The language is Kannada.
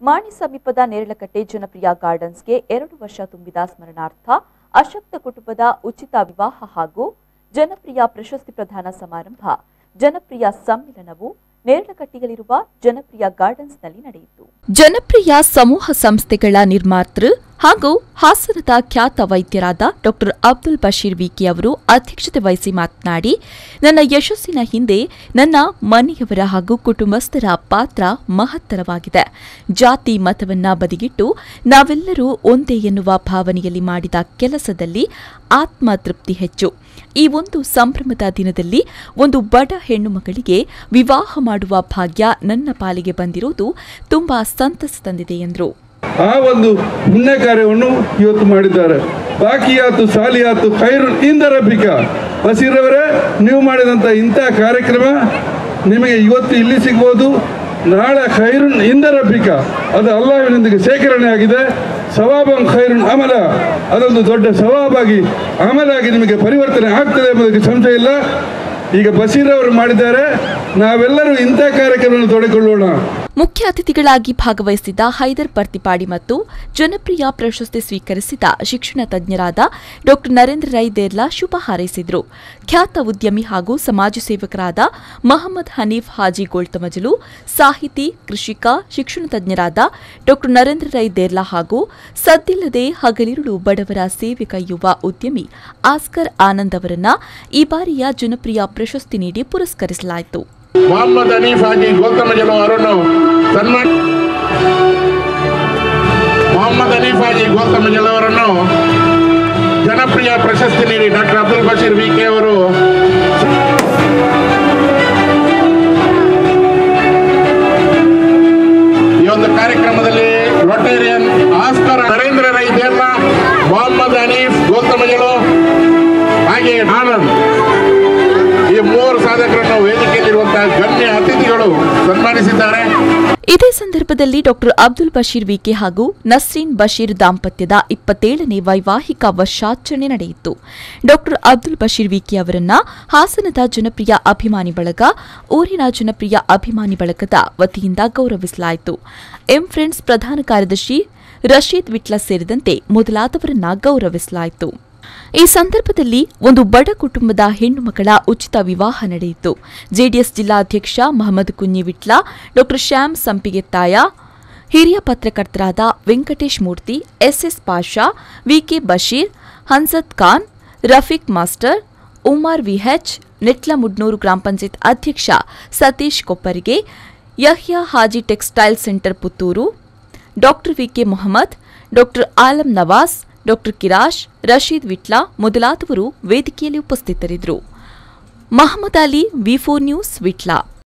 ಮಾಣಿ ಸಮೀಪದ ನೇರಳಕಟ್ಟೆ ಜನಪ್ರಿಯ ಗಾರ್ಡನ್ಸ್ಗೆ 2 ವರ್ಷ ತುಂಬಿದ ಸ್ಮರಣಾರ್ಥ ಅಶಕ್ತ ಕುಟುಂಬದ ಉಚಿತ ವಿವಾಹ ಹಾಗೂ ಜನಪ್ರಿಯ ಪ್ರಶಸ್ತಿ ಪ್ರದಾನ ಸಮಾರಂಭ ಜನಪ್ರಿಯ ಸಮ್ಮಿಲನವು ನೇರಳಕಟ್ಟೆಯಲ್ಲಿರುವ ಜನಪ್ರಿಯ ಗಾರ್ಡನ್ಸ್ನಲ್ಲಿ ನಡೆಯಿತು. ಜನಪ್ರಿಯ ಸಮೂಹ ಸಂಸ್ಥೆಗಳ ನಿರ್ಮಾತೃ ಹಾಗೂ ಹಾಸನದ ಖ್ಯಾತ ವೈದ್ಯರಾದ ಡಾ ಅಬ್ದುಲ್ ಬಶೀರ್ ವಿಕೆ ಅವರು ಅಧ್ಯಕ್ಷತೆ ವಹಿಸಿ ಮಾತನಾಡಿ, ನನ್ನ ಯಶಸ್ಸಿನ ಹಿಂದೆ ನನ್ನ ಮನೆಯವರ ಹಾಗೂ ಕುಟುಂಬಸ್ಥರ ಪಾತ್ರ ಮಹತ್ತರವಾಗಿದೆ. ಜಾತಿ ಮತವನ್ನ ಬದಿಗಿಟ್ಟು ನಾವೆಲ್ಲರೂ ಒಂದೇ ಎನ್ನುವ ಭಾವನೆಯಲ್ಲಿ ಮಾಡಿದ ಕೆಲಸದಲ್ಲಿ ಆತ್ಮತೃಪ್ತಿ ಹೆಚ್ಚು. ಈ ಒಂದು ಸಂಭ್ರಮದ ದಿನದಲ್ಲಿ ಒಂದು ಬಡ ಹೆಣ್ಣು ಮಗಳಿಗೆ ವಿವಾಹ ಮಾಡುವ ಭಾಗ್ಯ ನನ್ನ ಪಾಲಿಗೆ ಬಂದಿರುವುದು ತುಂಬಾ ಸಂತಸ ತಂದಿದೆ ಎಂದರು. ಆ ಒಂದು ಪುಣ್ಯ ಕಾರ್ಯವನ್ನು ಇವತ್ತು ಮಾಡಿದ್ದಾರೆ. ಬಾಕಿಯಾತು ಸಾಲಿಯಾತು ಖೈರುನ್ ಇಂದ ರಬ್ಬಿಕ. ಬಸೀರವರೇ, ನೀವು ಮಾಡಿದಂಥ ಇಂಥ ಕಾರ್ಯಕ್ರಮ ನಿಮಗೆ ಇವತ್ತು ಇಲ್ಲಿ ಸಿಗ್ಬೋದು, ನಾಳೆ ಖೈರುನ್ ಇಂದ ರಬ್ಬಿಕ, ಅದು ಅಲ್ಲಾಹ್ವಿನೊಂದಿಗೆ ಶೇಖರಣೆ ಆಗಿದೆ. ಸವಾಬಂ ಖೈರುನ್ ಅಮಲ, ಅದೊಂದು ದೊಡ್ಡ ಸವಾಬಾಗಿ ಅಮಲಾಗಿ ನಿಮಗೆ ಪರಿವರ್ತನೆ ಆಗ್ತದೆ ಎಂಬುದಕ್ಕೆ ಸಂಶಯ ಇಲ್ಲ. ಈಗ ಬಸೀರವರು ಮಾಡಿದ್ದಾರೆ, ನಾವೆಲ್ಲರೂ ಇಂಥ ಕಾರ್ಯಕ್ರಮವನ್ನು ತೊಡಗಿಕೊಳ್ಳೋಣ. ಮುಖ್ಯ ಅತಿಥಿಗಳಾಗಿ ಭಾಗವಹಿಸಿದ್ದ ಹೈದರ್ ಪರ್ತಿಪಾಡಿ ಮತ್ತು ಜನಪ್ರಿಯ ಪ್ರಶಸ್ತಿ ಸ್ವೀಕರಿಸಿದ ಶಿಕ್ಷಣ ತಜ್ಞರಾದ ಡಾ ನರೇಂದ್ರ ರೈ ದೇರ್ಲಾ ಶುಭ ಹಾರೈಸಿದರು. ಖ್ಯಾತ ಉದ್ಯಮಿ ಹಾಗೂ ಸಮಾಜ ಸೇವಕರಾದ ಮಹಮ್ಮದ್ ಹನೀಫ್ ಹಾಜಿ ಗೋಳ್ತಮಜಲು, ಸಾಹಿತಿ, ಕೃಷಿಕ, ಶಿಕ್ಷಣ ತಜ್ಞರಾದ ಡಾ ನರೇಂದ್ರ ರೈ ದೇರ್ಲಾ ಹಾಗೂ ಸದ್ದಿಲ್ಲದೆ ಹಗಲಿರುಳು ಬಡವರ ಸೇವೆ ಕೈಯುವ ಉದ್ಯಮಿ ಆಸ್ಕರ್ ಆನಂದ್ ಅವರನ್ನ ಈ ಬಾರಿಯ ಜನಪ್ರಿಯ ಪ್ರಶಸ್ತಿ ನೀಡಿ ಪುರಸ್ಕರಿಸಲಾಯಿತು. ಮೊಹಮ್ಮದ್ ಹನೀಫ್ ಹಾಜಿ ಗೋಳ್ತಮಜಲು ಅವರನ್ನು ಜನಪ್ರಿಯ ಪ್ರಶಸ್ತಿ ನೀಡಿ ಡಾ ಅಬ್ದುಲ್ ಬಶೀರ್ ವಿಕೆ ಅವರು ಈ ಒಂದು ಕಾರ್ಯಕ್ರಮದಲ್ಲಿ ರೊಟೇರಿಯನ್ ಆಸ್ಕರ್ ನರೇಂದ್ರ ರೈ ದೇರ್ಲಾ, ಮೊಹಮ್ಮದ್ ಹನೀಫ್ ಗೋಳ್ತಮಜಲು ಹಾಗೆ ಆನಂದ್, ಈ 3 ಸಾಧಕರನ್ನು ವೇದಿಕೆಯಲ್ಲಿರುವಂತಹ ಗಣ್ಯ ಅತಿಥಿಗಳು ಸನ್ಮಾನಿಸಿದ್ದಾರೆ. ಇದೇ ಸಂದರ್ಭದಲ್ಲಿ ಡಾ ಅಬ್ದುಲ್ ಬಶೀರ್ ವಿಕೆ ಹಾಗೂ ನಸ್ರೀನ್ ಬಶೀರ್ ದಾಂಪತ್ಯದ 27ನೇ ವೈವಾಹಿಕ ವರ್ಷಾಚರಣೆ ನಡೆಯಿತು. ಡಾ ಅಬ್ದುಲ್ ಬಶೀರ್ ವಿಕೆ ಅವರನ್ನ ಹಾಸನದ ಜನಪ್ರಿಯ ಅಭಿಮಾನಿ ಬಳಗ, ಊರಿನ ಜನಪ್ರಿಯ ಅಭಿಮಾನಿ ಬಳಗದ ವತಿಯಿಂದ ಗೌರವಿಸಲಾಯಿತು. ಎಂ ಫ್ರೆಂಡ್ಸ್ ಪ್ರಧಾನ ಕಾರ್ಯದರ್ಶಿ ರಶೀದ್ ವಿಟ್ಲ ಸೇರಿದಂತೆ ಮೊದಲಾದವರನ್ನ ಗೌರವಿಸಲಾಯಿತು. ಈ ಸಂದರ್ಭದಲ್ಲಿ ಒಂದು ಬಡ ಕುಟುಂಬದ ಹೆಣ್ಣು ಮಕ್ಕಳ ಉಚಿತ ವಿವಾಹ ನಡೆಯಿತು. ಜೆಡಿಎಸ್ ಜಿಲ್ಲಾಧ್ಯಕ್ಷ ಮಹಮ್ಮದ್ ಕುഞ്ഞി ವಿಟ್ಲ, ಡಾ ಶ್ಯಾಮ್ ಸಂಪಿಗೆತ್ತಾಯ, ಹಿರಿಯ ಪತ್ರಕರ್ತರಾದ ವೆಂಕಟೇಶ್ ಮೂರ್ತಿ, ಎಸ್ಎಸ್ ಪಾಷಾ, ವಿಕೆ ಬಶೀರ್, ಹನ್ಸತ್ ಖಾನ್, ರಫೀಕ್ ಮಾಸ್ಟರ್, ಉಮಾರ್ ವಿಎಚ್, ನೆಟ್ಲಮುಡ್ನೂರು ಗ್ರಾಮ ಪಂಚಾಯತ್ ಅಧ್ಯಕ್ಷ Satish ಕೊಪ್ಪರಿಗೆ, Yahya Haji textile centre Puttur, ಡಾ ವಿಕೆ ಮೊಹಮ್ಮದ್, ಡಾ ಆಲಂ ನವಾಸ್, ಡಾ ಕಿರಾಶ್, ರಶೀದ್ ವಿಟ್ಲ ಮೊದಲಾದವರು ವೇದಿಕೆಯಲ್ಲಿ ಉಪಸ್ಥಿತರಿದ್ದರು. ಮಹಮ್ಮದ್ ಅಲಿ, ವಿ4 ನ್ಯೂಸ್, ವಿಟ್ಲ.